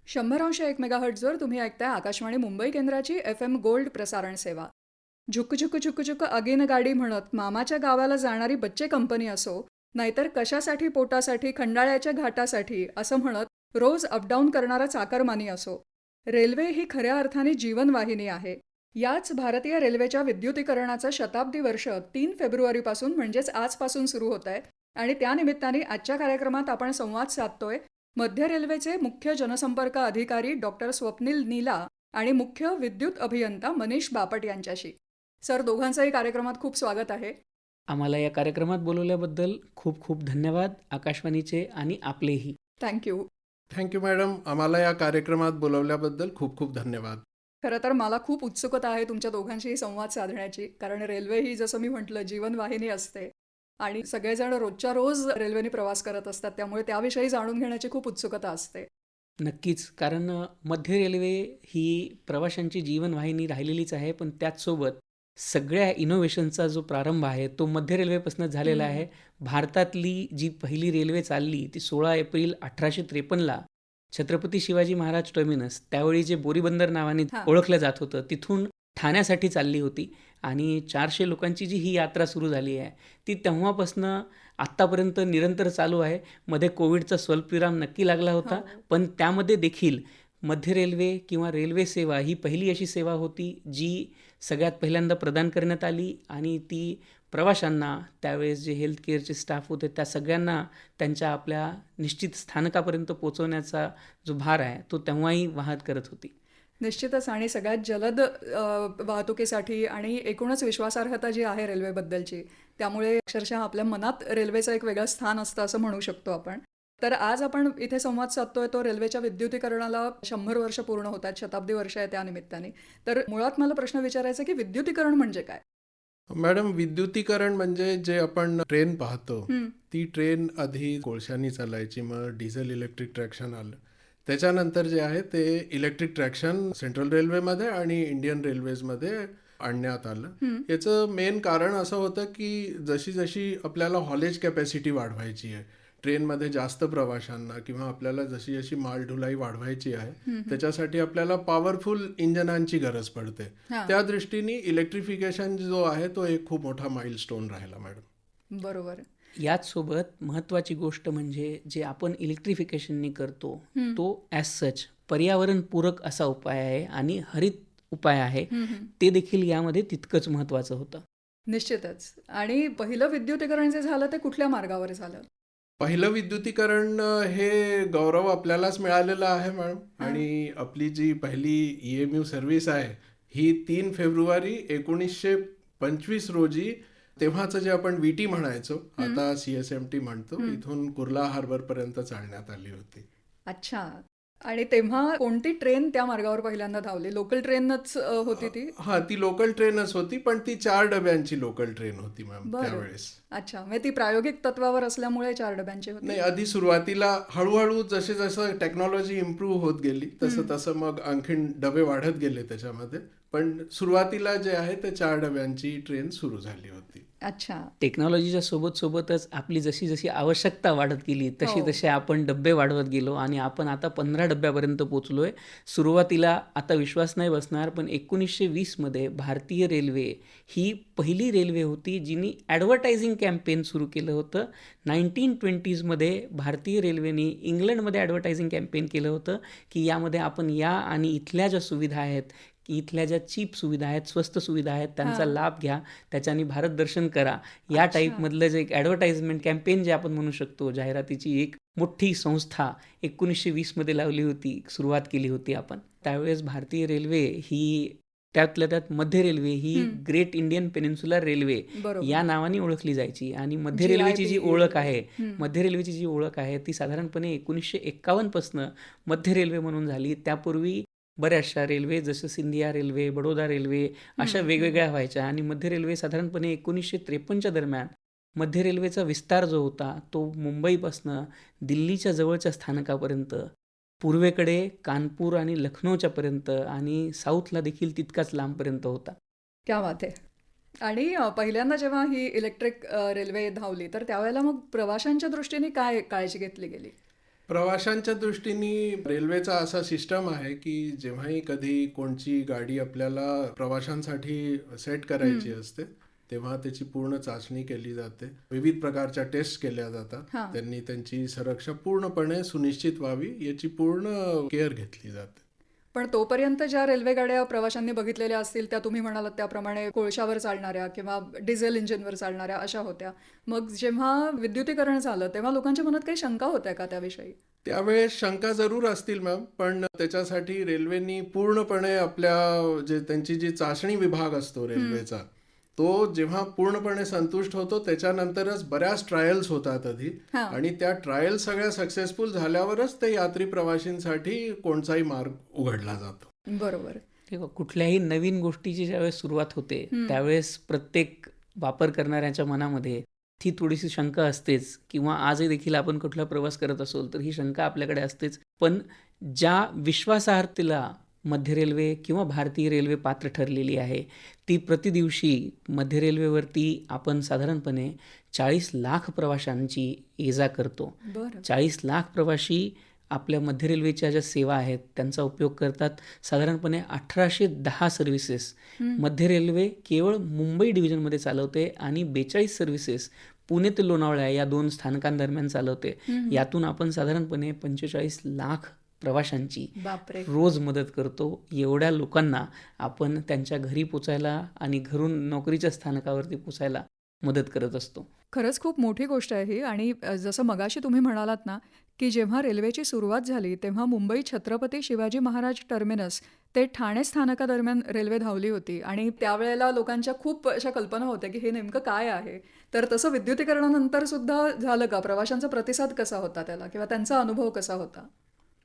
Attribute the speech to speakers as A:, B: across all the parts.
A: 100.1 मेगाहर्ट्झवर तुम्ही ऐकताय आकाशवाणी मुंबई केंद्राची FM गोल्ड प्रसारण सेवा. झुक झुक झुक झुक अगेन गाडी म्हणत मामाच्या गावाला जाणारी बच्चे कंपनी असो, नाहीतर कशासाठी पोटासाठी खंडाळ्याच्या घाटासाठी असं म्हणत रोज अपडाऊन करणारा चाकरमानी असो, रेल्वे ही खऱ्या अर्थाने जीवनवाहिनी आहे. याच भारतीय रेल्वेच्या विद्युतीकरणाचं शताब्दी वर्ष 3 फेब्रुवारीपासून म्हणजेच आजपासून सुरू होत आहे आणि त्यानिमित्ताने आजच्या कार्यक्रमात आपण संवाद साधतोय मध्य रेल्वेचे मुख्य जनसंपर्क अधिकारी डॉक्टर स्वप्नील नीला आणि मुख्य विद्युत अभियंता मनीष बापट यांच्याशी. सर, दोघांचंही कार्यक्रमात खूप स्वागत आहे.
B: आम्हाला या कार्यक्रमात बोलवल्याबद्दल खूप खूप धन्यवाद आकाशवाणीचे आणि आपलेही.
A: थँक्यू.
C: Thank you madam. आम्हाला या कार्यक्रमात बोलवल्याबद्दल खूप खूप धन्यवाद.
A: खरं तर मला खूप उत्सुकता आहे तुमच्या दोघांशीही संवाद साधण्याची, कारण रेल्वे ही जसं मी म्हटलं जीवनवाहिनी असते आणि सगळेजण रोजच्या रोज रेल्वेने प्रवास करत असतात, त्यामुळे त्याविषयी जाणून घेण्याची खूप उत्सुकता असते.
B: नक्कीच, कारण मध्य रेल्वे ही प्रवाशांची जीवनवाहिनी राहिलेलीच आहे, पण त्याचसोबत सगळ्या इनोव्हेशनचा जो प्रारंभ आहे तो मध्य रेल्वेपासूनच झालेला आहे. भारतातली जी पहिली रेल्वे चालली ती 16 एप्रिल 1853ला छत्रपती शिवाजी महाराज टर्मिनस, त्यावेळी जे बोरीबंदर नावाने
A: हां.
B: ओळखलं जात होतं, तिथून ठाण्यासाठी चालली होती आणि 400 लोकांची जी ही यात्रा सुरू झाली आहे ती तेव्हापासनं आत्तापर्यंत निरंतर चालू आहे. मध्ये कोविडचा स्वल्पविराम नक्की लागला होता,
A: हो.
B: पण त्यामध्ये देखील मध्य रेल्वे किंवा रेल्वे सेवा ही पहिली अशी सेवा होती जी सगळ्यात पहिल्यांदा प्रदान करण्यात आली आणि ती प्रवाशांना, त्यावेळेस जे हेल्थ केअरचे स्टाफ होते त्या सगळ्यांना त्यांच्या आपल्या निश्चित स्थानकापर्यंत पोहोचवण्याचा जो भार आहे तो तेव्हाही वाहत करत होती.
A: निश्चितच, आणि सगळ्यात जलद वाहतुकीसाठी आणि एकूणच विश्वासार्हता जी आहे रेल्वेबद्दलची, त्यामुळे अक्षरशः आपल्या मनात रेल्वेचं एक वेगळं स्थान असतं असं म्हणू शकतो आपण. तर आज आपण इथे संवाद साधतोय तो रेल्वेच्या विद्युतीकरणाला 100 वर्ष पूर्ण होतात, शताब्दी वर्ष आहे त्यानिमित्ताने. तर मुळात मला प्रश्न विचारायचा की विद्युतीकरण म्हणजे काय?
C: मॅडम, विद्युतीकरण म्हणजे जे आपण ट्रेन पाहतो,
A: हं.
C: ती ट्रेन आधी कोळशानी चालायची, मग डिझेल इलेक्ट्रिक ट्रॅक्शन आलं. त्याच्यानंतर जे आहे ते इलेक्ट्रिक ट्रॅक्शन सेंट्रल रेल्वेमध्ये आणि इंडियन रेल्वेजमध्ये आणण्यात आलं. याचं मेन कारण असं होतं की जशी जशी आपल्याला हॉलेज कॅपॅसिटी वाढवायची आहे ट्रेनमध्ये, जास्त प्रवाशांना किंवा आपल्याला जशी जशी मालढुलाई वाढवायची आहे त्याच्यासाठी आपल्याला पॉवरफुल इंजनांची गरज पडते.
A: हां.
C: त्या दृष्टीने इलेक्ट्रिफिकेशन जो आहे तो एक खूप मोठा माइलस्टोन राहिला मॅडम.
A: बरोबर.
B: याचसोबत महत्त्वाची गोष्ट म्हणजे जे आपण इलेक्ट्रिफिकेशननी करतो तो ॲज सच पर्यावरणपूरक असा उपाय आहे आणि हरित उपाय आहे, ते देखील यामध्ये तितकंच महत्त्वाचं होतं.
A: निश्चितच. आणि पहिलं विद्युतीकरण जे झालं ते कुठल्या मार्गावर झालं?
C: पहिलं विद्युतीकरण हे गौरव आपल्यालाच मिळालेला आहे मॅडम. आणि आपली जी पहिली EMU सर्व्हिस आहे ही 3 फेब्रुवारी 1925 रोजी, तेव्हाचं जे आपण VT म्हणायचो, आता CSMT म्हणतो, इथून कुर्ला हार्बर पर्यंत चालण्यात आली होती.
A: अच्छा. आणि तेव्हा कोणती ट्रेन त्या मार्गावर पहिल्यांदा धावली? लोकल ट्रेनच होती ती?
C: हा, ती लोकल ट्रेनच होती, पण ती 4 डब्यांची लोकल ट्रेन होती मॅम
A: बरं.
C: त्यावेळेस.
A: अच्छा, म्हणजे ती प्रायोगिक तत्वावर असल्यामुळे 4 डब्यांची होती.
C: नाही, आधी सुरुवातीला हळूहळू जसे जसं टेक्नॉलॉजी इम्प्रूव्ह होत गेली तसं तसं मग आणखीन डबे वाढत गेले त्याच्यामध्ये, पण सुरुवातीला जे आहे ते 4 डब्यांची ट्रेन सुरू झाली होती.
A: अच्छा.
B: टेक्नॉलॉजीच्या सोबतच आपली जशी जशी आवश्यकता वाढत गेली तशी
A: हो.
B: तशी आपण डब्बे वाढवत गेलो आणि आपण आता 15 डब्यापर्यंत पोचलो आहे. सुरुवातीला आता विश्वास नाही बसणार, पण 1920मध्ये भारतीय रेल्वे ही पहिली रेल्वे होती जिनी ॲडव्हर्टायझिंग कॅम्पेन सुरू केलं होतं. 1920मध्ये भारतीय रेल्वेने इंग्लंडमध्ये ॲडव्हर्टायझिंग कॅम्पेन केलं होतं की यामध्ये आपण या आणि इथल्या ज्या सुविधा आहेत, इथल्या ज्या चीप सुविधा आहेत, स्वस्त सुविधा आहेत, त्यांचा लाभ घ्या, त्याच्याने भारत दर्शन करा, या टाईपमधलं जे एक ॲडव्हर्टाइजमेंट कॅम्पेन जे आपण म्हणू शकतो, जाहिरातीची एक मोठी संस्था 1920मध्ये लावली होती, सुरुवात केली होती आपण. त्यावेळेस भारतीय रेल्वे ही, त्यातल्या त्यात मध्य रेल्वे ही ग्रेट इंडियन पेनिन्सुलर रेल्वे
A: बरोबर.
B: या नावाने ओळखली जायची. आणि मध्य
A: GIP.
B: रेल्वेची जी ओळख आहे, मध्य रेल्वेची जी ओळख आहे ती साधारणपणे 1951 पासनं मध्य रेल्वे म्हणून झाली. त्यापूर्वी बऱ्याचशा रेल्वे जसं सिंधिया रेल्वे, बडोदा रेल्वे अशा वेगवेगळ्या व्हायच्या आणि मध्य रेल्वे साधारणपणे 1953च्या दरम्यान मध्य रेल्वेचा विस्तार जो होता तो मुंबईपासनं दिल्लीच्या जवळच्या स्थानकापर्यंत, पूर्वेकडे कानपूर आणि लखनौच्या पर्यंत आणि साऊथला देखील तितकाच लांबपर्यंत होता.
A: क्या बात आहे. आणि पहिल्यांदा जेव्हा ही इलेक्ट्रिक रेल्वे धावली तर त्यावेळेला मग प्रवाशांच्या दृष्टीने काय काळजी घेतली गेली?
C: प्रवाशांच्या दृष्टीने रेल्वेचा असा सिस्टम आहे की जेव्हाही कधी कोणची गाडी आपल्याला प्रवाशांसाठी सेट करायची असते तेव्हा त्याची पूर्ण चाचणी केली जाते. विविध प्रकारच्या टेस्ट केल्या जातात.
A: हां.
C: त्यांनी त्यांची सुरक्षा पूर्णपणे सुनिश्चित व्हावी याची पूर्ण केअर घेतली जाते.
A: पण तोपर्यंत ज्या रेल्वेगाड्या प्रवाशांनी बघितलेल्या असतील त्या तुम्ही म्हणालात त्याप्रमाणे कोळशावर चालणाऱ्या किंवा डिझेल इंजिनवर चालणाऱ्या अशा होत्या. मग जेव्हा विद्युतीकरण झालं तेव्हा लोकांच्या मनात काही शंका होत्या का त्याविषयी?
C: त्यावेळेस शंका जरूर असतील मॅम, पण त्याच्यासाठी रेल्वेनी पूर्णपणे आपल्या जे त्यांची जी चाचणी विभाग असतो रेल्वेचा, तो जेव्हा पूर्णपणे संतुष्ट होतो त्याच्यानंतरच बऱ्याच ट्रायल्स होतात आधी.
A: हां.
C: आणि त्या ट्रायल सगळ्या सक्सेसफुल झाल्यावरच ते यात्री प्रवाशींसाठी कोणताही मार्ग उघडला जातो.
A: बरोबर.
B: तेव्हा कुठल्याही नवीन गोष्टीची ज्यावेळेस सुरुवात होते त्यावेळेस प्रत्येक वापर करणाऱ्याच्या मनामध्ये ती थोडीशी शंका असतेच, किंवा आजही देखील आपण कुठला प्रवास करत असो तर ही शंका आपल्याकडे असतेच. पण ज्या विश्वासार्हतेला मध्य रेल्वे किंवा भारतीय रेल्वे पात्र ठरलेली आहे ती प्रतिदिवशी मध्य रेल्वेवरती आपण साधारणपणे 40 लाख प्रवाशांची ये-जा करतो.
A: बरं.
B: 40 लाख प्रवासी आपल्या मध्य रेल्वेच्या ज्या सेवा आहेत त्यांचा उपयोग करतात. साधारणपणे 1810 सर्व्हिसेस मध्य रेल्वे केवळ मुंबई डिव्हिजनमध्ये चालवते आणि 42 सर्व्हिसेस पुणे ते लोणावळा या 2 स्थानकांदरम्यान चालवते. यातून आपण साधारणपणे 45 लाख प्रवाशांची
A: बापरे.
B: रोज मदत करतो. एवढ्या लोकांना आपण त्यांच्या घरी पोचायला आणि घरून नोकरीच्या स्थानकावरती पोचायला मदत करत असतो.
A: खरंच खूप मोठी गोष्ट आहे ही. आणि जसं मगाशी तुम्ही म्हणालात ना की जेव्हा रेल्वेची सुरुवात झाली तेव्हा मुंबई छत्रपती शिवाजी महाराज टर्मिनस ते ठाणे स्थानकादरम्यान रेल्वे धावली होती आणि त्यावेळेला लोकांच्या खूप अशा कल्पना होत्या की हे नेमकं काय आहे. तर तसं विद्युतीकरणानंतर सुद्धा झालं का? प्रवाशांचा प्रतिसाद कसा होता त्याला किंवा त्यांचा अनुभव कसा होता?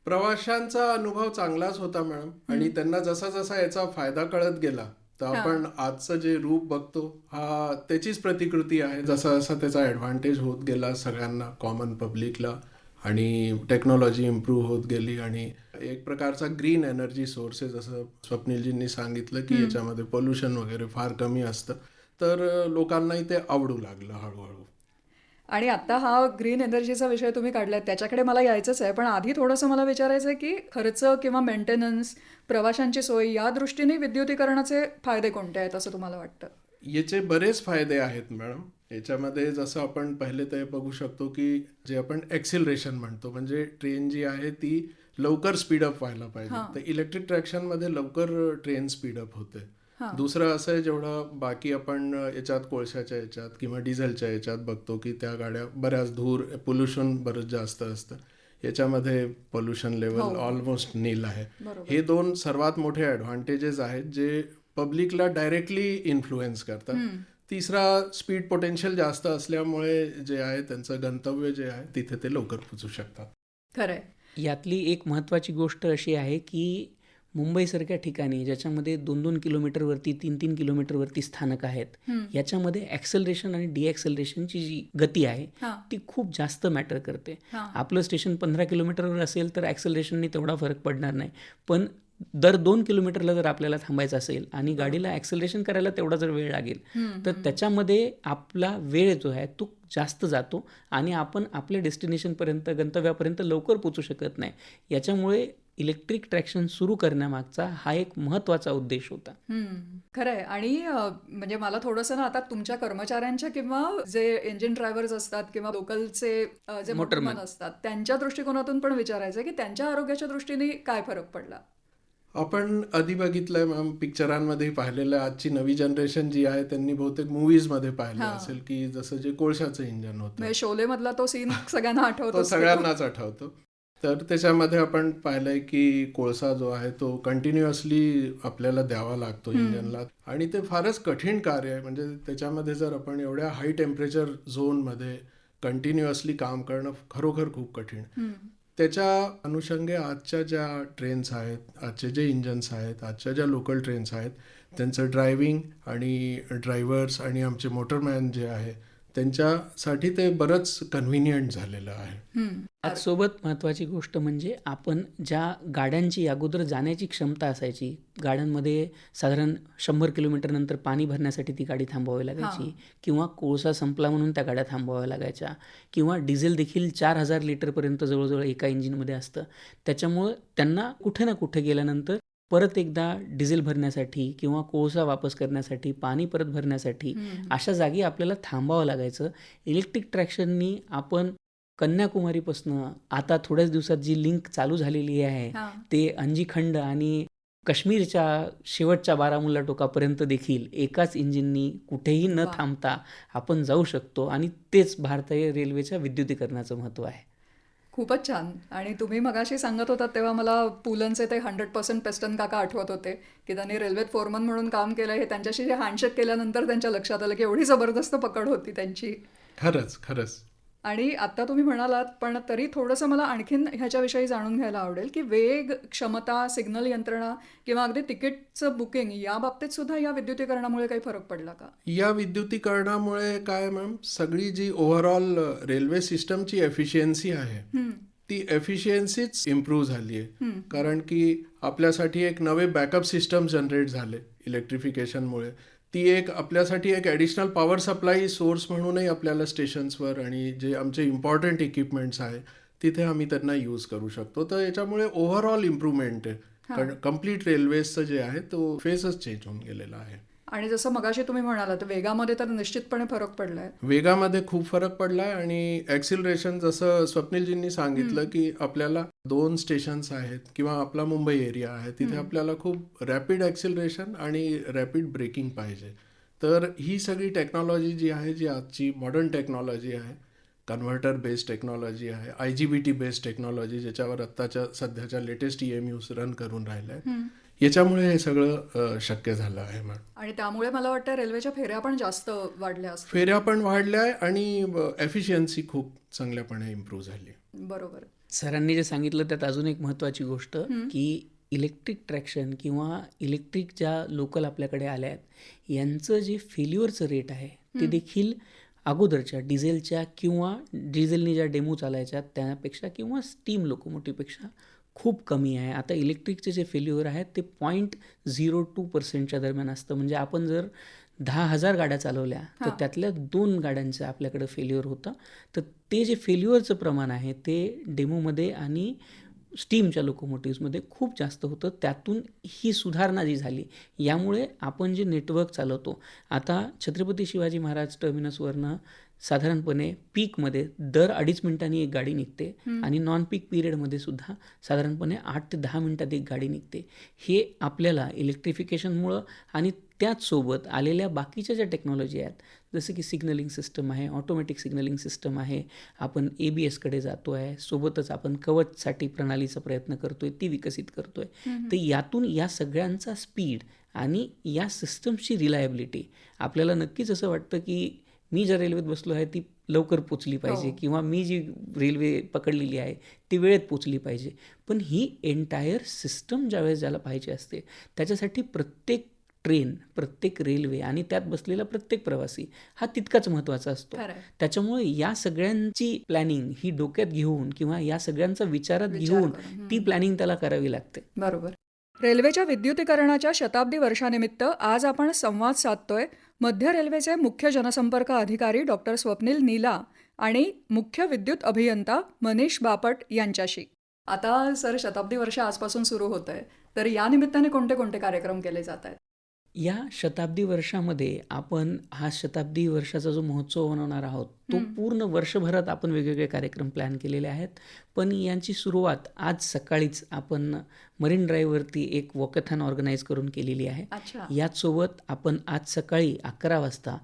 C: प्रवाशांचा अनुभव चांगलाच होता मॅडम. आणि त्यांना जसा जसा याचा फायदा कळत गेला तर आपण आजचं जे रूप बघतो हा त्याचीच प्रतिकृती आहे. जसा जसा त्याचा ॲडव्हान्टेज होत गेला सगळ्यांना, कॉमन पब्लिकला, आणि टेक्नॉलॉजी इम्प्रूव्ह होत गेली आणि एक प्रकारचा ग्रीन एनर्जी सोर्स आहे. जसं स्वप्नीलजींनी सांगितलं की याच्यामध्ये पोल्युशन वगैरे फार कमी असतं, तर लोकांनाही ते आवडू लागलं हळूहळू.
A: आणि आता हा ग्रीन एनर्जीचा विषय तुम्ही काढलाय त्याच्याकडे मला यायचंच आहे. पण आधी थोडंसं मला विचारायचं आहे की खर्च किंवा मेंटेनन्स, प्रवाशांची सोय या दृष्टीने विद्युतीकरणाचे फायदे कोणते आहेत असं तुम्हाला वाटतं?
C: याचे बरेच फायदे आहेत मॅडम. याच्यामध्ये जसं आपण पहिले ते बघू शकतो की जे आपण एक्सिलरेशन म्हणतो, म्हणजे ट्रेन जी आहे ती लवकर स्पीडअप व्हायला पाहिजे, तर इलेक्ट्रिक ट्रॅक्शनमध्ये लवकर ट्रेन स्पीडअप होते. दुसरं असं आहे, जेवढं बाकी आपण याच्यात कोळशाच्या याच्यात किंवा डिझेलच्या याच्यात बघतो की त्या गाड्या बऱ्याच धूर, पोल्युशन बरंच जास्त असतं. याच्यामध्ये पोल्युशन लेवल ऑलमोस्ट नील आहे. हे 2 सर्वात मोठे ॲडव्हान्टेजेस आहेत जे पब्लिकला डायरेक्टली इन्फ्लुएन्स करतात. तिसरा, स्पीड पोटेन्शियल जास्त असल्यामुळे जे आहे त्यांचं गंतव्य जे आहे तिथे ते लवकर पोचू शकतात.
A: खरंय.
B: यातली एक महत्त्वाची गोष्ट अशी आहे की मुंबईसारख्या ठिकाणी ज्याच्यामध्ये 2-2 किलोमीटरवरती, 3-3 किलोमीटरवरती स्थानक आहेत, याच्यामध्ये ॲक्सेलरेशन आणि डिॲक्सेलरेशनची जी गती आहे ती खूप जास्त मॅटर करते. आपलं स्टेशन 15 किलोमीटरवर असेल तर ॲक्सेलरेशनने तेवढा फरक पडणार नाही, पण दर 2 किलोमीटरला जर आपल्याला थांबायचं असेल आणि गाडीला ॲक्सेलरेशन करायला तेवढा जर वेळ लागेल तर त्याच्यामध्ये आपला वेळ जो आहे तो जास्त जातो आणि आपण आपल्या डेस्टिनेशनपर्यंत, गंतव्यापर्यंत लवकर पोचू शकत नाही. याच्यामुळे इलेक्ट्रिक ट्रॅक्शन सुरू करण्यामागचा हा एक महत्त्वाचा उद्देश होता.
A: खरंय. आणि म्हणजे मला थोडंसं ना आता तुमच्या कर्मचाऱ्यांच्या किंवा जे इंजिन ड्रायव्हर्स असतात किंवा लोकलचे जे मोटरमॅन असतात त्यांच्या दृष्टिकोनातून पण विचारायचं की त्यांच्या आरोग्याच्या दृष्टीने काय फरक पडला?
C: आपण आधी बघितलंय मॅम, पिक्चरांमध्ये पाहिलेलं. आजची नवी जनरेशन जी आहे त्यांनी बहुतेक मूवीजमध्ये पाहिलं असेल की जसं जे कोळशाचं इंजन होतं,
A: म्हणजे शोले मधला तो सीन सगळ्यांना आठवतो.
C: तो सगळ्यांनाच आठवतो. तर त्याच्यामध्ये आपण पाहिलंय की कोळसा जो आहे तो कंटिन्युअसली आपल्याला द्यावा लागतो इंजनला आणि ते फारच कठीण कार्य आहे. म्हणजे त्याच्यामध्ये जर आपण एवढ्या हाय टेम्परेचर झोनमध्ये कंटिन्युअसली काम करणं खरोखर खूप कठीण. त्याच्या अनुषंगे आजच्या ज्या ट्रेन्स आहेत, आजचे जे इंजन्स आहेत, आजच्या ज्या लोकल ट्रेन्स आहेत त्यांचं ड्रायव्हिंग आणि ड्रायव्हर्स आणि आमचे मोटरमॅन जे आहे त्यांच्यासाठी ते बरंच कन्व्हिनियंट झालेलं आहे.
B: त्याचसोबत महत्त्वाची गोष्ट म्हणजे आपण ज्या गाड्यांची अगोदर जाण्याची क्षमता असायची, गाड्यांमध्ये साधारण 100 किलोमीटर नंतर पाणी भरण्यासाठी ती गाडी थांबवावी लागायची, किंवा कोळसा संपला म्हणून त्या गाड्या थांबवाव्या लागायच्या, किंवा डिझेल देखील 4000 लिटरपर्यंत जवळजवळ एका इंजिनमध्ये असतं. त्याच्यामुळं त्यांना कुठे ना कुठे गेल्यानंतर परत एकदा डिझेल भरण्यासाठी किंवा कोळसा वापस करण्यासाठी, पाणी परत भरण्यासाठी अशा जागी आपल्याला थांबावं लागायचं. इलेक्ट्रिक ट्रॅक्शननी आपण कन्याकुमारीपासनं आता थोड्याच दिवसात जी लिंक चालू झालेली आहे ते अंजीखंड आणि काश्मीरच्या शेवटच्या बारामुल्ला टोकापर्यंत देखील एकाच इंजिननी कुठेही न थांबता आपण जाऊ शकतो, आणि तेच भारतीय रेल्वेच्या विद्युतीकरणाचं महत्त्व आहे.
A: खूपच छान. आणि तुम्ही मगाशी सांगत होतात तेव्हा मला पुलंचे ते 100% पेस्टन काका आठवत होते की त्यांनी रेल्वेत फोरमन म्हणून काम केलं. हे त्यांच्याशी जे हँडशेक केल्यानंतर त्यांच्या लक्षात आलं की एवढी जबरदस्त पकड होती त्यांची.
C: खरंच.
A: आणि आता तुम्ही म्हणालात, पण तरी थोडंसं मला आणखीन ह्याच्याविषयी जाणून घ्यायला आवडेल की वेग, क्षमता, सिग्नल यंत्रणा किंवा अगदी तिकीटचं बुकिंग या बाबतीत सुद्धा या विद्युतीकरणामुळे काही फरक पडला का?
C: या विद्युतीकरणामुळे काय मॅम, सगळी जी ओव्हरऑल रेल्वे सिस्टमची एफिशियन्सी आहे ती एफिशियन्सीच इम्प्रूव्ह झाली आहे. कारण की आपल्यासाठी एक नवे बॅकअप सिस्टम जनरेट झाले इलेक्ट्रिफिकेशनमुळे. ती एक आपल्यासाठी एक ॲडिशनल पॉवर सप्लाय सोर्स म्हणूनही आपल्याला स्टेशन्सवर आणि जे आमचे इम्पॉर्टंट इक्विपमेंट्स आहे तिथे आम्ही त्यांना यूज करू शकतो. तर याच्यामुळे ओव्हरऑल इम्प्रूव्हमेंट आहे. कारण कम्प्लीट रेल्वेजचं जे आहे तो फेसच चेंज होऊन गेलेला आहे.
A: आणि जसं मगाशी तुम्ही म्हणालात वेगामध्ये तर निश्चितपणे फरक पडलाय.
C: वेगामध्ये खूप फरक पडलाय. आणि ॲक्सिलरेशन जसं स्वप्नीलजींनी सांगितलं की आपल्याला 2 स्टेशन्स आहेत किंवा आपला मुंबई एरिया आहे तिथे आपल्याला खूप रॅपिड ॲक्सिलरेशन आणि रॅपिड ब्रेकिंग पाहिजे. तर ही सगळी टेक्नॉलॉजी जी आहे, जी आजची मॉडर्न टेक्नॉलॉजी आहे, कन्व्हर्टर बेस्ड टेक्नॉलॉजी आहे, IGBT बेस्ड टेक्नॉलॉजी ज्याच्यावर आत्ताच्या सध्याच्या लेटेस्ट EMUs रन करून राहिल्या आहेत, याच्यामुळे हे सगळं शक्य झालं आहे मॅडम.
A: आणि त्यामुळे मला वाटतं रेल्वेच्या फेऱ्या पण जास्त वाढल्या असतील.
C: फेऱ्या पण वाढल्या आहे आणि एफिशियन्सी खूप चांगल्यापणे इम्प्रूव्ह झाली.
A: बरोबर.
B: सरांनी जे सांगितलं त्यात अजून एक महत्त्वाची गोष्ट की इलेक्ट्रिक ट्रॅक्शन किंवा इलेक्ट्रिक ज्या लोकल आपल्याकडे आल्या आहेत यांचं जे फेल्युअरचं रेट आहे ते देखील अगोदरच्या डिझेलच्या किंवा डिझेलनी ज्या डेमो चालायच्या त्यापेक्षा किंवा स्टीम लोकोमोटिव्हपेक्षा खूप कमी आहे. आता इलेक्ट्रिकचे जे फेल्युअर आहेत ते 0.02% दरम्यान असतं. म्हणजे आपण जर 10,000 गाड्या चालवल्या तर त्यातल्या 2 गाड्यांचं आपल्याकडं फेल्युअर होतं. तर ते जे फेल्युअरचं प्रमाण आहे ते डेमोमध्ये आणि स्टीमच्या लोकोमोटिव्हमध्ये खूप जास्त होतं. त्यातून ही सुधारणा जी झाली यामुळे आपण जे नेटवर्क चालवतो, आता छत्रपती शिवाजी महाराज टर्मिनसवरनं साधारणपणे पीकमध्ये दर 2.5 मिनिटांनी एक गाडी निघते आणि नॉन पीक पिरियडमध्ये सुद्धा साधारणपणे 8 ते 10 मिनिटात एक गाडी निघते. हे आपल्याला इलेक्ट्रिफिकेशनमुळं आणि त्याचसोबत आलेल्या बाकीच्या ज्या टेक्नॉलॉजी आहेत जसं की सिग्नलिंग सिस्टम आहे, ऑटोमॅटिक सिग्नलिंग सिस्टम आहे, आपण ABSकडे जातो आहे, सोबतच आपण कवचसाठी प्रणालीचा प्रयत्न करतो आहे, ती विकसित करतो आहे. तर यातून या सगळ्यांचा स्पीड आणि या सिस्टमची रिलायबिलिटी आपल्याला नक्कीच असं वाटतं की मी ज्या रेल्वेत बसलो आहे ती लवकर पोचली पाहिजे किंवा मी जी रेल्वे पकडलेली आहे ती वेळेत पोचली पाहिजे. पण ही एंटायर सिस्टम ज्यावेळेस ज्याला पाहिजे असते त्याच्यासाठी प्रत्येक ट्रेन, प्रत्येक रेल्वे आणि त्यात बसलेला प्रत्येक प्रवासी हा तितकाच महत्त्वाचा असतो. त्याच्यामुळे या सगळ्यांची प्लॅनिंग ही डोक्यात घेऊन किंवा या सगळ्यांचा विचारात घेऊन ती प्लॅनिंग त्याला करावी लागते.
A: बरोबर. रेल्वेच्या विद्युतीकरणाच्या शताब्दी वर्षानिमित्त आज आपण संवाद साधतोय मध्य रेल्वेचे मुख्य जनसंपर्क अधिकारी डॉक्टर स्वप्नील नीला आणि मुख्य विद्युत अभियंता मनीष बापट यांच्याशी. आता सर, शताब्दी वर्ष आजपासून सुरू होत आहे, तर या निमित्ताने कोणते कोणते कार्यक्रम केले जात आहेत?
B: या शताब्दी वर्षामध्ये आपण हा शताब्दी वर्षाचा जो महोत्सव बनवणार आहोत तो पूर्ण वर्षभरात आपण वेगवेगळे कार्यक्रम प्लॅन केलेले आहेत. पण यांची सुरुवात आज सकाळीच आपण मरीन ड्राईव्हवरती एक वॉकॅथॉन ऑर्गनाईज करून केलेली आहे. याचसोबत आपण आज सकाळी 11 वाजता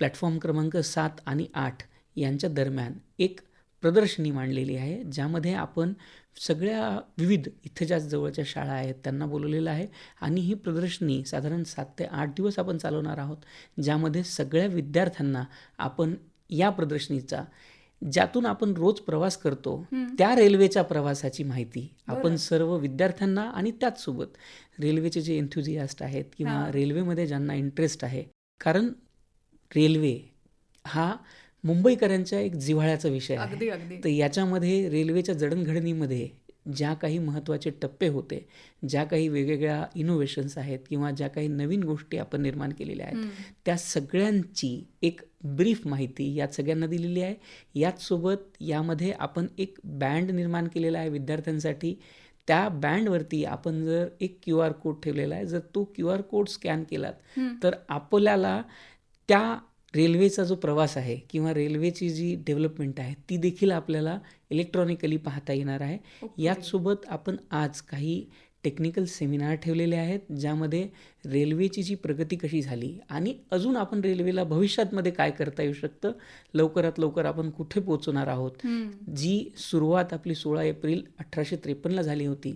B: प्लॅटफॉर्म क्रमांक 7 आणि 8 यांच्या दरम्यान एक प्रदर्शनी मांडलेली आहे ज्यामध्ये आपण सगळ्या विविध इथे ज्या जवळच्या शाळा आहेत त्यांना बोलवलेलं आहे आणि ही प्रदर्शनी साधारण 7 ते 8 दिवस आपण चालवणार आहोत, ज्यामध्ये सगळ्या विद्यार्थ्यांना आपण या प्रदर्शनीचा ज्यातून आपण रोज प्रवास करतो त्या रेल्वेच्या प्रवासाची माहिती आपण सर्व विद्यार्थ्यांना आणि त्याचसोबत रेल्वेचे जे एन्थुझियास्ट आहेत किंवा रेल्वेमध्ये ज्यांना इंटरेस्ट आहे, कारण रेल्वे हा मुंबईकरांच्या एक जिव्हाळ्याचा विषय आहे.
A: अगदी अगदी.
B: तर याच्यामध्ये रेल्वेच्या जडणघडणीमध्ये ज्या काही महत्त्वाचे टप्पे होते, ज्या काही वेगवेगळ्या इनोव्हेशन्स आहेत किंवा ज्या काही नवीन गोष्टी आपण निर्माण केलेल्या आहेत, त्या सगळ्यांची एक ब्रीफ माहिती यात सगळ्यांना दिलेली आहे. याचसोबत यामध्ये आपण एक बँड निर्माण केलेला आहे विद्यार्थ्यांसाठी. त्या बँडवरती आपण जर एक QR कोड ठेवलेला आहे. जर तो QR कोड स्कॅन केलात तर आपल्याला त्या रेल्वेचा जो प्रवास आहे किंवा रेल्वेची जी डेव्हलपमेंट आहे ती देखील आपल्याला इलेक्ट्रॉनिकली पाहता येणार आहे. याचसोबत आपण आज काही टेक्निकल सेमिनार ठेवलेले आहेत, ज्यामध्ये रेल्वेची जी प्रगती कशी झाली आणि अजून आपण रेल्वेला भविष्यामध्ये काय करता येऊ शकतं, लवकरात लवकर आपण कुठे पोहोचणार आहोत. जी सुरुवात आपली 16 एप्रिल 1853 झाली होती,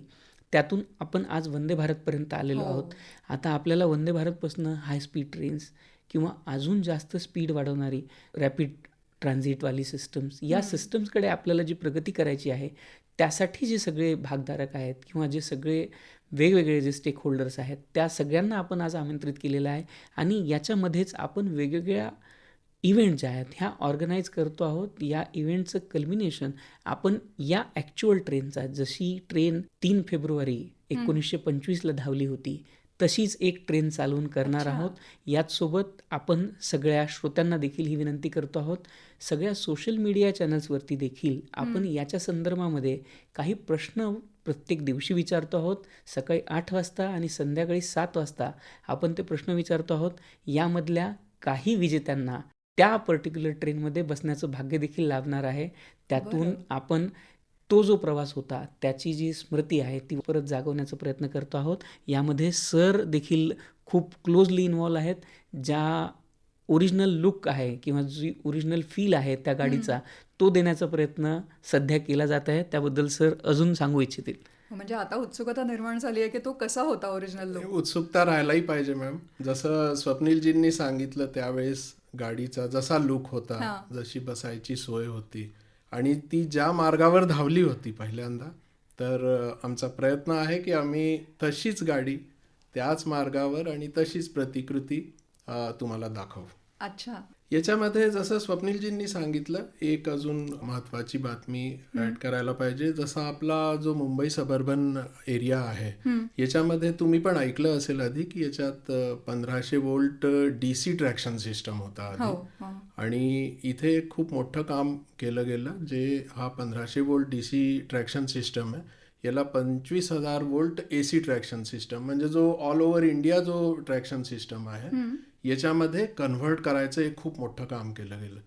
B: त्यातून आपण आज वंदे भारतपर्यंत आलेलो आहोत. आता आपल्याला वंदे भारतपासून हाय स्पीड ट्रेन्स किंवा अजून जास्त स्पीड वाढवणारी रॅपिड ट्रान्झिटवाली सिस्टम्स, या सिस्टम्सकडे आपल्याला जी प्रगती करायची आहे, त्यासाठी जे सगळे भागधारक आहेत किंवा जे सगळे वेगवेगळे जे स्टेक होल्डर्स आहेत, त्या सगळ्यांना आपण आज आमंत्रित केलेलं आहे. आणि याच्यामध्येच आपण वेगवेगळ्या इव्हेंट ज्या आहेत ह्या ऑर्गनाईज करतो आहोत. या इव्हेंटचं कल्मिनेशन आपण या ॲक्च्युअल ट्रेनचा, जशी ट्रेन 3 फेब्रुवारी 1925ला धावली होती, तशीच एक ट्रेन चालवून करणार आहोत. याचसोबत आपण सगळ्या श्रोत्यांना देखील ही विनंती करतो आहोत, सगळ्या सोशल मीडिया चॅनल्सवरती देखील आपण याच्या संदर्भामध्ये काही प्रश्न प्रत्येक दिवशी विचारतो आहोत. सकाळी 8 वाजता आणि संध्याकाळी 7 वाजता आपण ते प्रश्न विचारतो आहोत. यामधल्या काही विजेत्यांना त्या पर्टिक्युलर ट्रेनमध्ये बसण्याचं भाग्य देखील लाभणार आहे. त्यातून आपण तो जो प्रवास होता त्याची जी स्मृती आहे ती परत जागवण्याचा प्रयत्न करतो आहोत. यामध्ये सर देखील खूप क्लोजली इन्वॉल्व आहेत. ज्या ओरिजिनल लुक आहे किंवा जी ओरिजिनल फील आहे त्या गाडीचा, तो देण्याचा प्रयत्न सध्या केला जात आहे. त्याबद्दल सर अजून सांगू इच्छितील.
A: म्हणजे आता उत्सुकता निर्माण झाली आहे की तो कसा होता ओरिजिनल लुक.
C: उत्सुकता राहायलाही पाहिजे मॅम. जसं स्वप्नीलजींनी सांगितलं त्यावेळेस गाडीचा जसा लुक होता, जशी बसायची सोय होती आणि ती ज्या मार्गावर धावली होती पहिल्यांदा, तर आमचा प्रयत्न आहे की आम्ही तशीच गाडी त्याच मार्गावर आणि तशीच प्रतिकृती तुम्हाला दाखवू.
A: अच्छा.
C: याच्यामध्ये जसं स्वप्नीलजींनी सांगितलं, एक अजून महत्वाची बातमी ऍड करायला पाहिजे. जसा आपला जो मुंबई सबर्बन एरिया आहे, याच्यामध्ये तुम्ही पण ऐकलं असेल आधी की याच्यात 1500 वोल्ट DC ट्रॅक्शन सिस्टम होता आधी. आणि इथे खूप मोठं काम केलं गेलं, जे हा 1500 वोल्ट DC ट्रॅक्शन सिस्टम आहे, याला 25,000 वोल्ट AC ट्रॅक्शन सिस्टम, म्हणजे जो ऑल ओव्हर इंडिया जो ट्रॅक्शन सिस्टम आहे याच्यामध्ये कन्व्हर्ट करायचं एक खूप मोठं काम केलं गेलं.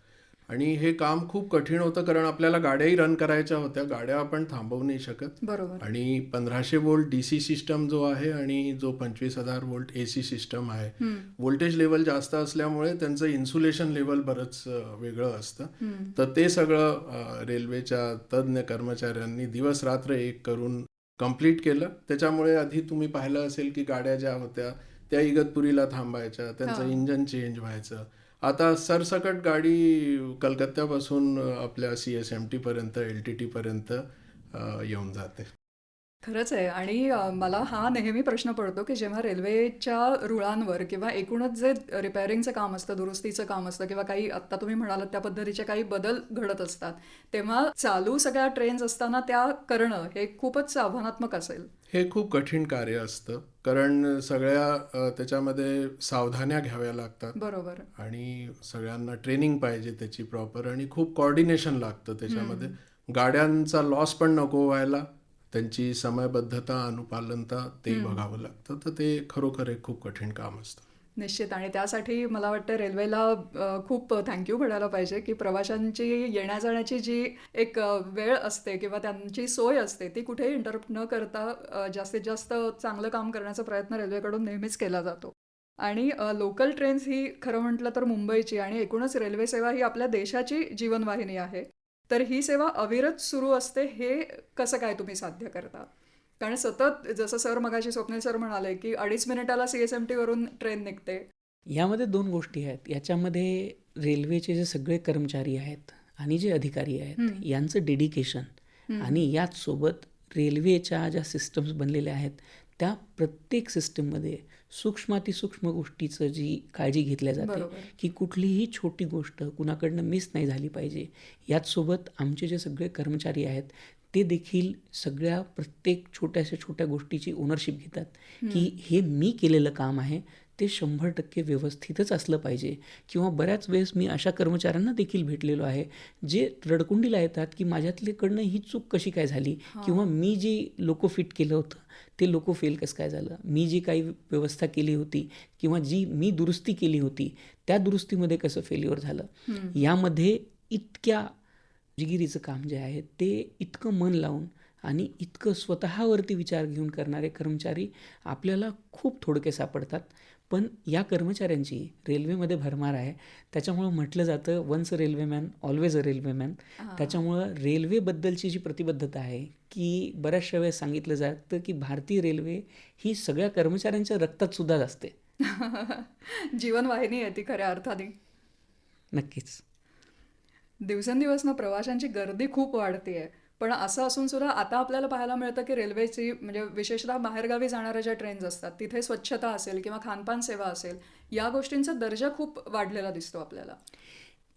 C: आणि हे काम खूप कठीण होतं, कारण आपल्याला गाड्याही रन करायच्या होत्या, गाड्या आपण थांबवू नाही शकत.
A: बरोबर.
C: आणि 1500 वोल्ट DC सिस्टम जो आहे आणि जो 25,000 वोल्ट AC सिस्टम आहे, व्होल्टेज लेवल जास्त असल्यामुळे त्यांचं इन्सुलेशन लेवल बरंच वेगळं असतं. तर ते सगळं रेल्वेच्या तज्ज्ञ कर्मचाऱ्यांनी दिवस रात्र एक करून कम्प्लीट केलं. त्याच्यामुळे आधी तुम्ही पाहिलं असेल की गाड्या ज्या होत्या त्या इगतपुरीला थांबायच्या, त्यांचं इंजन चेंज व्हायचं. आता सरसकट गाडी कलकत्त्यापासून आपल्या CSMT पर्यंत, LTT पर्यंत येऊन जाते.
A: खरंच आहे. आणि मला हा नेहमी प्रश्न पडतो की जेव्हा रेल्वेच्या रुळांवर किंवा एकूणच जे रिपेअरिंगचं काम असतं, दुरुस्तीचं काम असतं किंवा काही आत्ता तुम्ही म्हणालात त्या पद्धतीचे काही बदल घडत असतात, तेव्हा चालू सगळ्या ट्रेन्स असताना त्या करणं हे खूपच आव्हानात्मक असेल.
C: हे खूप कठीण कार्य असतं, कारण सगळ्या त्याच्यामध्ये सावधान्या घ्याव्या लागतात.
A: बरोबर.
C: आणि सगळ्यांना ट्रेनिंग पाहिजे त्याची प्रॉपर, आणि खूप कोऑर्डिनेशन लागतं त्याच्यामध्ये. गाड्यांचा लॉस पण नको व्हायला, त्यांची समयबद्धता, अनुपालनता ते बघावं लागतं. तर ते खरोखर एक खूप कठीण काम असतं.
A: निश्चित. आणि त्यासाठी मला वाटतं रेल्वेला खूप थँक्यू म्हणायला पाहिजे की प्रवाशांची येण्या-जाण्याची जी एक वेळ असते किंवा त्यांची सोय असते ती कुठेही इंटरप्ट न करता जास्तीत जास्त चांगलं काम करण्याचा प्रयत्न रेल्वेकडून नेहमीच केला जातो. आणि लोकल ट्रेन्स ही खरं म्हटलं तर मुंबईची आणि एकूणच रेल्वे सेवा ही आपल्या देशाची जीवनवाहिनी आहे. तर ही सेवा अविरत सुरू असते. हे कसं काय तुम्ही साध्य करता? कारण सतत, जसं सर मगाशी स्वप्नील सर म्हणाले की 2.5 मिनिटाला CSMT वरून ट्रेन निघते.
B: यामध्ये 2 गोष्टी आहेत. याच्यामध्ये रेल्वेचे जे सगळे कर्मचारी आहेत आणि जे अधिकारी आहेत यांचं डेडिकेशन आणि याचसोबत रेल्वेच्या ज्या सिस्टम्स बनलेल्या आहेत त्या प्रत्येक सिस्टममध्ये सूक्ष्मातिसूक्ष्म गोष्टीचं जी काळजी घेतल्या जाते
A: बरोबर.
B: की कुठलीही छोटी गोष्ट कुणाकडनं मिस नाही झाली पाहिजे. याचसोबत आमचे जे सगळे कर्मचारी आहेत ते देखील सगळ्या प्रत्येक छोट्याशा छोट्या गोष्टीची ओनरशिप घेतात की हे मी केलेलं काम आहे ते 100% व्यवस्थितच असलं पाहिजे. किंवा बऱ्याच वेळेस मी अशा कर्मचाऱ्यांना देखील भेटलेलो आहे जे रडकुंडीला येतात की माझ्यातल्याकडनं ही चूक कशी काय झाली, किंवा मी जे लोको फिट केलं होतं ते लोको फेल कसं काय झालं, मी जी काही व्यवस्था केली होती किंवा जी मी दुरुस्ती केली होती त्या दुरुस्तीमध्ये कसं फेल्युअर झालं. यामध्ये इतक्या जिगिरीचं काम जे आहे ते इतकं मन लावून आणि इतकं स्वतःवरती विचार घेऊन करणारे कर्मचारी आपल्याला खूप थोडके सापडतात. पण या कर्मचाऱ्यांची रेल्वेमध्ये भरमार आहे. त्याच्यामुळं म्हटलं जातं वन्स अ रेल्वेमॅन ऑलवेज अ रेल्वेमॅन. त्याच्यामुळं रेल्वेबद्दलची जी प्रतिबद्धता आहे की बऱ्याचशा वेळेस सांगितलं जातं की भारतीय रेल्वे ही सगळ्या कर्मचाऱ्यांच्या रक्तात सुद्धा असते.
A: जीवनवाहिनी आहे ती खऱ्या अर्थाने.
B: नक्कीच.
A: दिवसेंदिवस ना प्रवाशांची गर्दी खूप वाढतीये. पण असं असून सुद्धा आता आपल्याला पाहायला मिळतं की रेल्वेची म्हणजे विशेषतः बाहेरगावी जाणाऱ्या ज्या ट्रेन्स असतात तिथे स्वच्छता असेल किंवा खानपान सेवा असेल या गोष्टींचा दर्जा खूप वाढलेला दिसतो आपल्याला.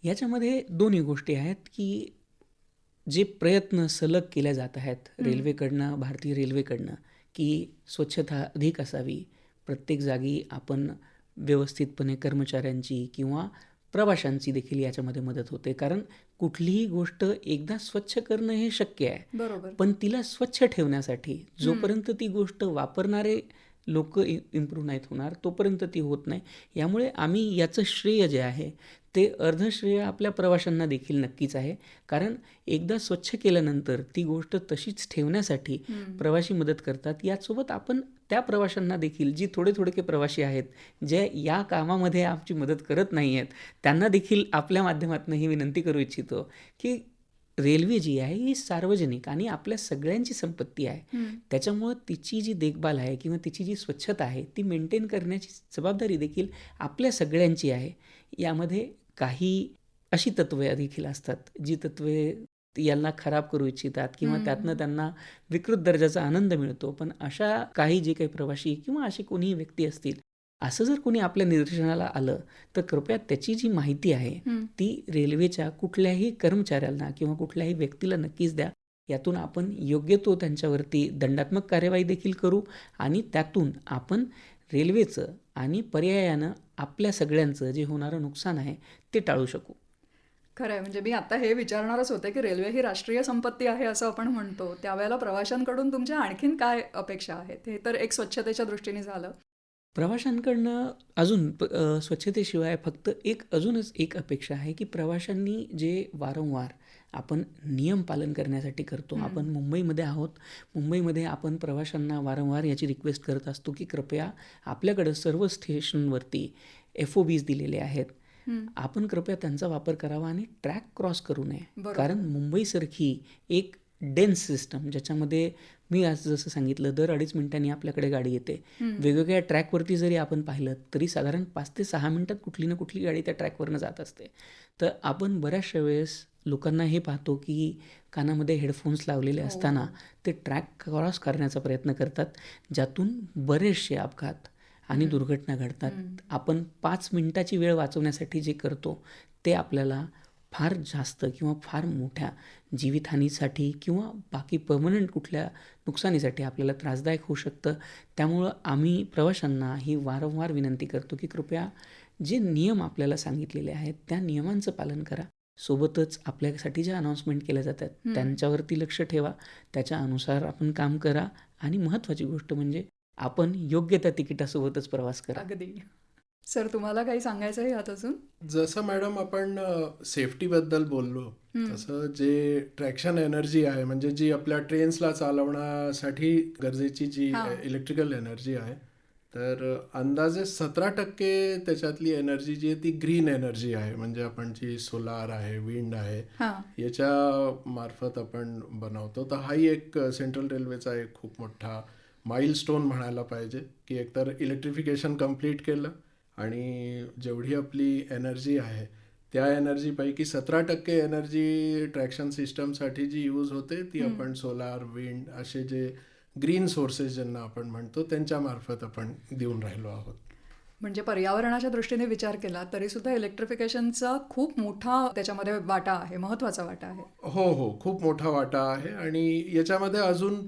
B: याच्यामध्ये दोन्ही गोष्टी आहेत की जे प्रयत्न सलग केल्या जात आहेत रेल्वेकडनं, भारतीय रेल्वेकडनं की स्वच्छता अधिक असावी, प्रत्येक जागी आपण व्यवस्थितपणे कर्मचाऱ्यांची किंवा प्रवाशांची देखील याच्यामध्ये मदत होते. कारण कुठलीही गोष्ट एकदा स्वच्छ करणं हे शक्य आहे,
A: बरोबर.
B: पण तिला स्वच्छ ठेवण्यासाठी जोपर्यंत ती गोष्ट वापरणारे लोक इम्प्रूव्ह नाहीत होणार तोपर्यंत ती होत नाही. यामुळे आम्ही याचं श्रेय जे आहे ते अर्धश्रेय आपल्या प्रवाशांना देखील नक्कीच आहे. कारण एकदा स्वच्छ केल्यानंतर ती गोष्ट तशीच ठेवण्यासाठी प्रवासी मदत करतात. यासोबत आपण त्या प्रवाशांना देखील जी थोडे थोडके प्रवासी आहेत जे या कामामध्ये आमची मदत करत नाही आहेत त्यांना देखील आपल्या माध्यमातून ही विनंती करू इच्छितो की रेल्वे जी आहे ही सार्वजनिक आणि आपल्या सगळ्यांची संपत्ती आहे. त्याच्यामुळं तिची जी देखभाल आहे किंवा तिची जी स्वच्छता आहे ती मेंटेन करण्याची जबाबदारी देखील आपल्या सगळ्यांची आहे. यामध्ये काही अशी तत्त्वे देखील असतात जी तत्त्वे यांना खराब करू इच्छितात किंवा त्यातनं त्यांना विकृत दर्जाचा आनंद मिळतो. पण अशा काही जे काही प्रवासी किंवा असे कोणीही व्यक्ती असतील असं जर कोणी आपल्या निदर्शनाला आलं तर कृपया त्याची जी माहिती आहे ती रेल्वेच्या कुठल्याही कर्मचाऱ्यांना किंवा कुठल्याही व्यक्तीला नक्कीच द्या. यातून आपण योग्य तो त्यांच्यावरती दंडात्मक कार्यवाही देखील करू आणि त्यातून आपण रेल्वेचं आणि पर्यायानं आपल्या सगळ्यांचं जे होणारं नुकसान आहे ते टाळू शकू.
A: खरं आहे. म्हणजे मी आता हे विचारणारच होते की रेल्वे ही राष्ट्रीय संपत्ती आहे असं आपण म्हणतो त्यावेळेला प्रवाशांकडून तुमच्या आणखीन काय अपेक्षा आहेत. हे तर एक स्वच्छतेच्या दृष्टीने झालं.
B: प्रवाशांकडनं अजून स्वच्छतेशिवाय फक्त अजूनच एक अपेक्षा आहे की प्रवाशांनी जे वारंवार आपण नियम पालन करण्यासाठी करतो. आपण मुंबईमध्ये आहोत. मुंबईमध्ये आपण प्रवाशांना वारंवार याची रिक्वेस्ट करत असतो की कृपया आपल्याकडं सर्व स्टेशनवरती FOBs दिलेले आहेत. आपण कृपया त्यांचा वापर करावा आणि ट्रॅक क्रॉस करू नये. कारण मुंबईसारखी एक डेन्स सिस्टम ज्याच्यामध्ये मी आज जसं सांगितलं दर 2.5 मिनिटांनी आपल्याकडे गाडी येते. वेगवेगळ्या ट्रॅकवरती जरी आपण पाहिलं तरी साधारण 5 ते 6 मिनिटात कुठली ना कुठली गाडी त्या ट्रॅकवरनं जात असते. तर आपण बऱ्याचशा वेळेस लोकांना हे पाहतो की कानामध्ये हेडफोन्स लावलेले असताना ते ट्रॅक क्रॉस करण्याचा प्रयत्न करतात ज्यातून बरेचसे अपघात आणि दुर्घटना घडतात. आपण 5 मिनिटाची वेळ वाचवण्यासाठी जे करतो ते आपल्याला फार जास्त किंवा फार मोठ्या जीवितहानीसाठी किंवा बाकी परमनंट कुठल्या नुकसानीसाठी आपल्याला त्रासदायक होऊ शकतं. त्यामुळं आम्ही प्रवाशांना ही वारंवार विनंती करतो की कृपया जे नियम आपल्याला सांगितलेले आहेत त्या नियमांचं पालन करा. सोबतच आपल्यासाठी ज्या अनाउन्समेंट केल्या जातात त्यांच्यावरती लक्ष ठेवा. त्याच्या अनुसार आपण काम करा आणि महत्त्वाची गोष्ट म्हणजे आपण योग्य त्या तिकिटासोबतच प्रवास करा.
A: अगदी. सर तुम्हाला काही सांगायचं आहे यात अजून?
C: जसं मॅडम आपण सेफ्टीबद्दल बोललो तसं जे ट्रॅक्शन एनर्जी आहे म्हणजे जी आपल्या ट्रेन्सला चालवण्यासाठी गरजेची जी इलेक्ट्रिकल एनर्जी आहे तर अंदाजे 17% त्याच्यातली एनर्जी जी आहे ती ग्रीन एनर्जी आहे. म्हणजे आपण जी सोलार आहे, विंड आहे याच्या मार्फत आपण बनवतो. तर हाही एक सेंट्रल रेल्वेचा एक खूप मोठा माइलस्टोन म्हणायला पाहिजे की एकतर इलेक्ट्रिफिकेशन कम्प्लीट केलं आणि जेवढी आपली एनर्जी आहे त्या एनर्जीपैकी 17% एनर्जी ट्रॅक्शन सिस्टमसाठी जी यूज होते ती आपण सोलार, विंड असे जे ग्रीन सोर्सेस ज्यांना आपण म्हणतो त्यांच्यामार्फत आपण देऊन राहिलो आहोत.
A: म्हणजे पर्यावरणाच्या दृष्टीने विचार केला तरी सुद्धा इलेक्ट्रिफिकेशनचा खूप मोठा त्याच्यामध्ये वाटा आहे, महत्त्वाचा वाटा आहे.
C: हो, खूप मोठा वाटा आहे आणि याच्यामध्ये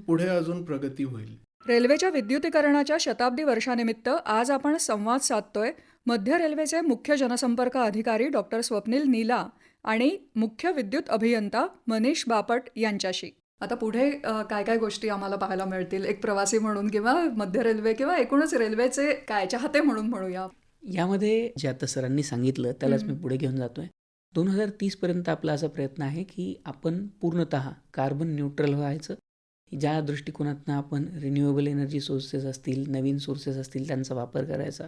C: पुढे अजून प्रगती होईल.
A: रेल्वेच्या विद्युतीकरणाच्या शताब्दी वर्षानिमित्त आज आपण संवाद साधतोय मध्य रेल्वेचे मुख्य जनसंपर्क अधिकारी डॉक्टर स्वप्नील नीला आणि मुख्य विद्युत अभियंता मनीष बापट यांच्याशी. आता पुढे काय काय गोष्टी आम्हाला पाहायला मिळतील एक प्रवासी म्हणून किंवा मध्य रेल्वे किंवा एकूणच रेल्वेचे काय चाहते म्हणून म्हणूया.
B: यामध्ये जे आता सरांनी सांगितलं त्यालाच मी पुढे घेऊन जातोय. 2030 पर्यंत आपला असा प्रयत्न आहे की आपण पूर्णतः कार्बन न्यूट्रल व्हायचं. ज्या दृष्टिकोनातनं आपण रिन्युएबल एनर्जी सोर्सेस असतील, नवीन सोर्सेस असतील त्यांचा वापर करायचा.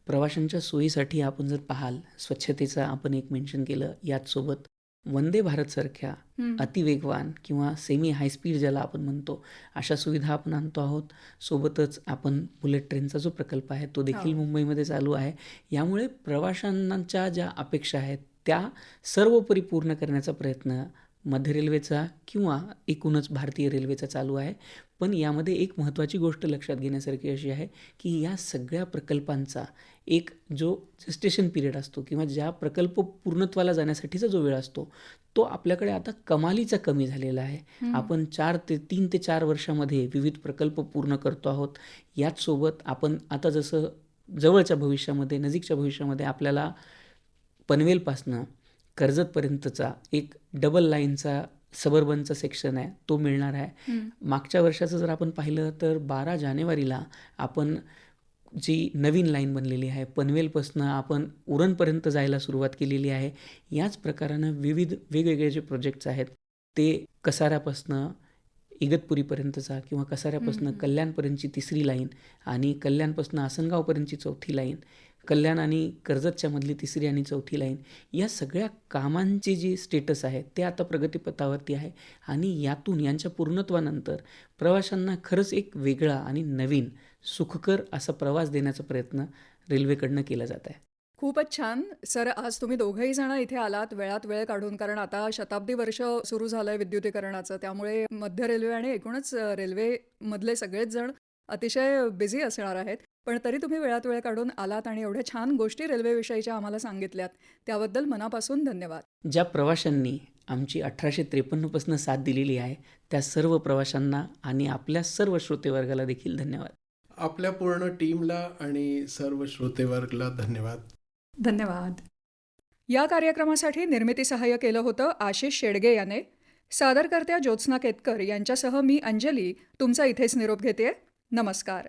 B: प्रवाशांच्या सोयीसाठी आपण जर पाहाल, स्वच्छतेचा आपण एक मेन्शन केलं. याचसोबत वंदे भारतसारख्या अतिवेगवान किंवा सेमी हायस्पीड ज्याला आपण म्हणतो अशा सुविधा आपण आणतो आहोत. सोबतच आपण बुलेट ट्रेनचा जो प्रकल्प आहे तो देखील मुंबईमध्ये चालू आहे. यामुळे प्रवाशांच्या ज्या अपेक्षा आहेत त्या सर्वोपरी पूर्ण करण्याचा प्रयत्न मध्य रेल्वेचा किंवा एकूणच भारतीय रेल्वेचा चालू आहे. पण यामध्ये एक महत्त्वाची गोष्ट लक्षात घेण्यासारखी अशी आहे की या सगळ्या प्रकल्पांचा एक जो जेस्टेशन पिरियड असतो किंवा ज्या प्रकल्प पूर्णत्वाला जाण्यासाठीचा जो वेळ असतो तो आपल्याकडे आता कमालीचा कमी झालेला आहे. आपण 3 ते 4 वर्षामध्ये विविध प्रकल्प पूर्ण करतो आहोत. याचसोबत आपण आता जसं जवळच्या भविष्यामध्ये, नजीकच्या भविष्यामध्ये आपल्याला पनवेलपासनं कर्जतपर्यंतचा एक डबल लाईनचा सबर्बनचा सेक्शन आहे तो मिळणार आहे. मागच्या वर्षाचं जर आपण पाहिलं तर 12 जानेवारीला आपण जी नवीन लाईन बनलेली आहे पनवेलपासनं आपण उरणपर्यंत जायला सुरुवात केलेली आहे. याच प्रकारानं विविध वेगवेगळे जे प्रोजेक्ट्स आहेत ते कसाऱ्यापासनं इगतपुरीपर्यंतचा किंवा कसाऱ्यापासनं कल्याणपर्यंतची 3री लाईन आणि कल्याणपासनं आसनगावपर्यंतची 4थी लाईन, कल्याण आणि कर्जतच्या मधली 3री आणि 4थी लाईन, या सगळ्या कामांची जी स्टेटस आहे ते आता प्रगतीपथावरती आहे. आणि यांच्या पूर्णत्वानंतर प्रवाशांना खरंच एक वेगळा आणि नवीन सुखकर असा प्रवास देण्याचा प्रयत्न रेल्वेकडनं केला जात आहे.
A: खूपच छान. सर, आज तुम्ही दोघंही जण इथे आलात वेळात वेळ काढून, कारण आता शताब्दी वर्ष सुरू झालंय विद्युतीकरणाचं. त्यामुळे मध्य रेल्वे आणि एकूणच रेल्वेमधले सगळेच जण अतिशय बिझी असणार आहेत. पण तरी तुम्ही वेळात वेळ काढून आलात आणि एवढ्या छान गोष्टी रेल्वेविषयीच्या आम्हाला सांगितल्यात त्याबद्दल मनापासून धन्यवाद.
B: ज्या प्रवाशांनी आमची 1853 पासून साथ दिलेली आहे त्या सर्व प्रवाशांना आणि आपल्या सर्व श्रोतेवर्गाला देखील धन्यवाद.
C: आपल्या पूर्ण टीमला आणि सर्व श्रोतेवर्गला धन्यवाद.
A: धन्यवाद. या कार्यक्रमासाठी निर्मिती सहाय्य केलं होतं आशिष शेडगे याने. सादरकर्त्या ज्योत्स्ना केतकर यांच्यासह मी अंजली तुमचा इथेच निरोप घेते. नमस्कार.